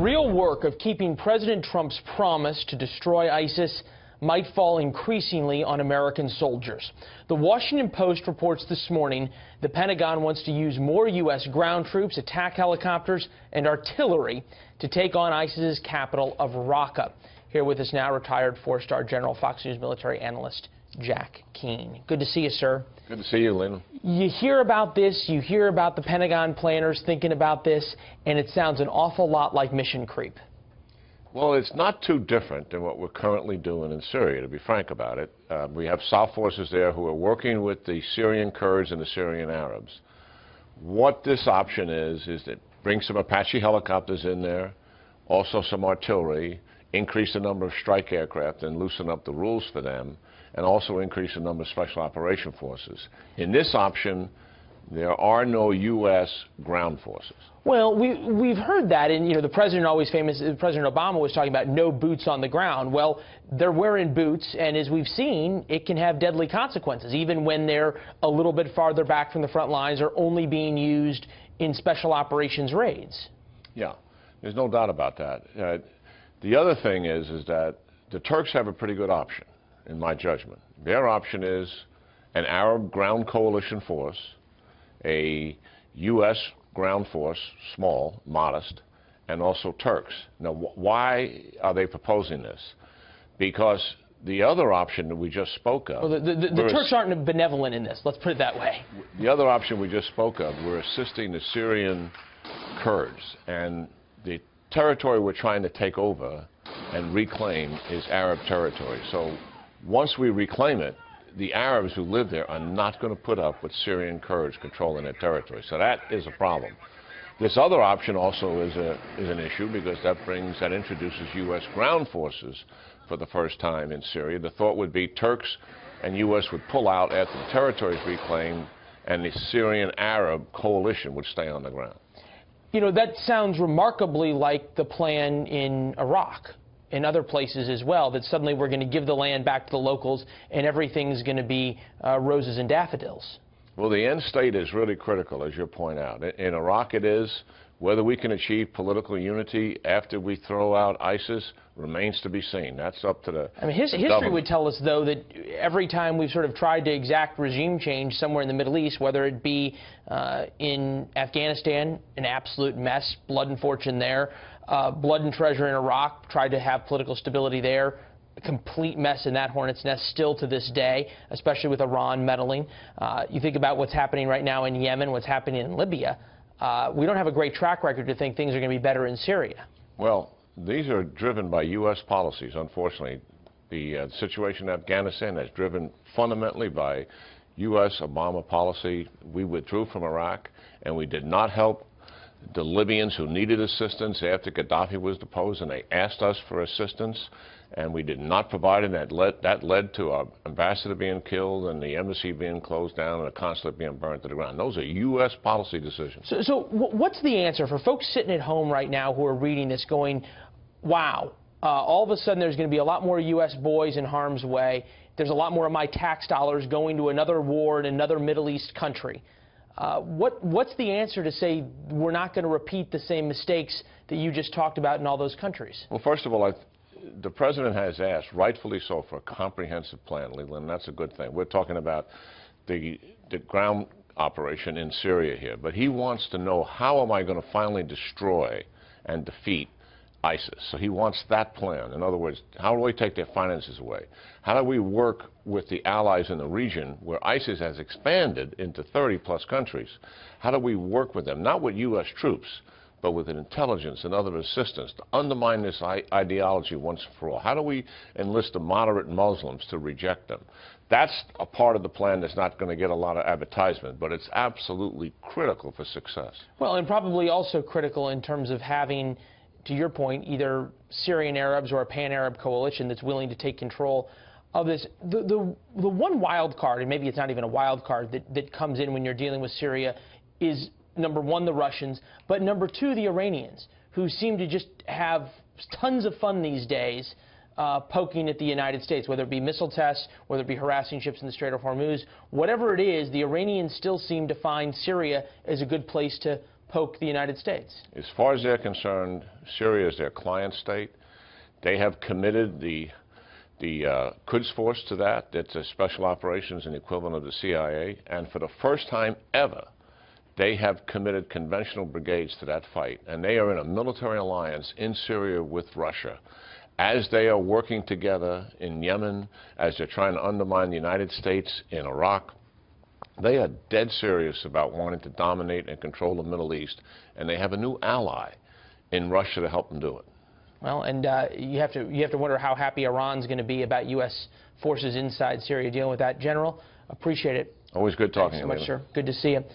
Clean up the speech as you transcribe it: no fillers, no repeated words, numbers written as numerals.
real work of keeping President Trump's promise to destroy ISIS might fall increasingly on American soldiers. The Washington Post reports this morning the Pentagon wants to use more U.S. ground troops, attack helicopters, and artillery to take on ISIS's capital of Raqqa. Here with us now, retired four-star General, Fox News military analyst Jack Keane. Good to see you, sir. Good to see you, Lynn. You hear about this, you hear about the Pentagon planners thinking about this, and it sounds an awful lot like mission creep. Well, it's not too different than what we're currently doing in Syria, to be frank about it. We have South forces there who are working with the Syrian Kurds and the Syrian Arabs. What this option is that bring some Apache helicopters in there, also some artillery, increase the number of strike aircraft and loosen up the rules for them, and also increase the number of special operation forces. In this option, there are no U.S. ground forces. Well, we've heard that, and the president President Obama was talking about no boots on the ground. Well, they're wearing boots, and as we've seen, it can have deadly consequences, even when they're a little bit farther back from the front lines or only being used in special operations raids. Yeah, there's no doubt about that. The other thing is that the Turks have a pretty good option, in my judgment. Their option is an Arab ground coalition force, a U.S. ground force, small, modest, and also Turks. Now, why are they proposing this? Because the other option that we just spoke of... Well, the Turks aren't benevolent in this, let's put it that way. The other option we just spoke of, we're assisting the Syrian Kurds, and the territory we're trying to take over and reclaim is Arab territory. So once we reclaim it, the Arabs who live there are not going to put up with Syrian Kurds controlling their territory. So that is a problem. This other option also is an issue because that introduces U.S. ground forces for the first time in Syria. The thought would be Turks and U.S. would pull out after the territory is reclaimed, and the Syrian Arab coalition would stay on the ground. That sounds remarkably like the plan in Iraq and other places as well, that suddenly we're going to give the land back to the locals and everything's going to be roses and daffodils. Well, the end state is really critical, as you point out. In Iraq it is. Whether we can achieve political unity after we throw out ISIS remains to be seen. That's up to the history would tell us, though, that every time we've sort of tried to exact regime change somewhere in the Middle East, whether it be in Afghanistan, an absolute mess, blood and fortune there, blood and treasure in Iraq, tried to have political stability there, a complete mess in that hornet's nest still to this day, especially with Iran meddling. You think about what's happening right now in Yemen, what's happening in Libya. We don't have a great track record to think things are going to be better in Syria. Well, these are driven by U.S. policies, unfortunately. The situation in Afghanistan is driven fundamentally by U.S. Obama policy. We withdrew from Iraq, and we did not help the Libyans who needed assistance after Gaddafi was deposed, and they asked us for assistance, and we did not provide it. That led to our ambassador being killed and the embassy being closed down and the consulate being burned to the ground. Those are U.S. policy decisions. So what's the answer for folks sitting at home right now who are reading this going, wow, all of a sudden there's going to be a lot more U.S. boys in harm's way. There's a lot more of my tax dollars going to another war in another Middle East country. What's the answer to say we're not going to repeat the same mistakes that you just talked about in all those countries? Well, first of all, the president has asked, rightfully so, for a comprehensive plan, Leland, and that's a good thing. We're talking about the ground operation in Syria here, but he wants to know, how am I going to finally destroy and defeat ISIS? So he wants that plan. In other words, how do we take their finances away? How do we work with the allies in the region where ISIS has expanded into 30-plus countries? How do we work with them, not with U.S. troops, but with intelligence and other assistance to undermine this ideology once and for all? How do we enlist the moderate Muslims to reject them? That's a part of the plan that's not going to get a lot of advertisement, but it's absolutely critical for success. Well, and probably also critical in terms of having, to your point, either Syrian Arabs or a pan-Arab coalition that's willing to take control of this. The one wild card, and maybe it's not even a wild card, that comes in when you're dealing with Syria is, number one, the Russians, but number two, the Iranians, who seem to just have tons of fun these days poking at the United States, whether it be missile tests, whether it be harassing ships in the Strait of Hormuz. Whatever it is, the Iranians still seem to find Syria as a good place to poke the United States? As far as they're concerned, Syria is their client state. They have committed the Quds Force to that. It's a special operations and equivalent of the CIA. And for the first time ever, they have committed conventional brigades to that fight. And they are in a military alliance in Syria with Russia. As they are working together in Yemen, as they're trying to undermine the United States in Iraq, they are dead serious about wanting to dominate and control the Middle East. And they have a new ally in Russia to help them do it. Well, and you have to wonder how happy Iran's going to be about U.S. forces inside Syria dealing with that. General, appreciate it. Always good talking to you. Thanks so much, sir. Good to see you.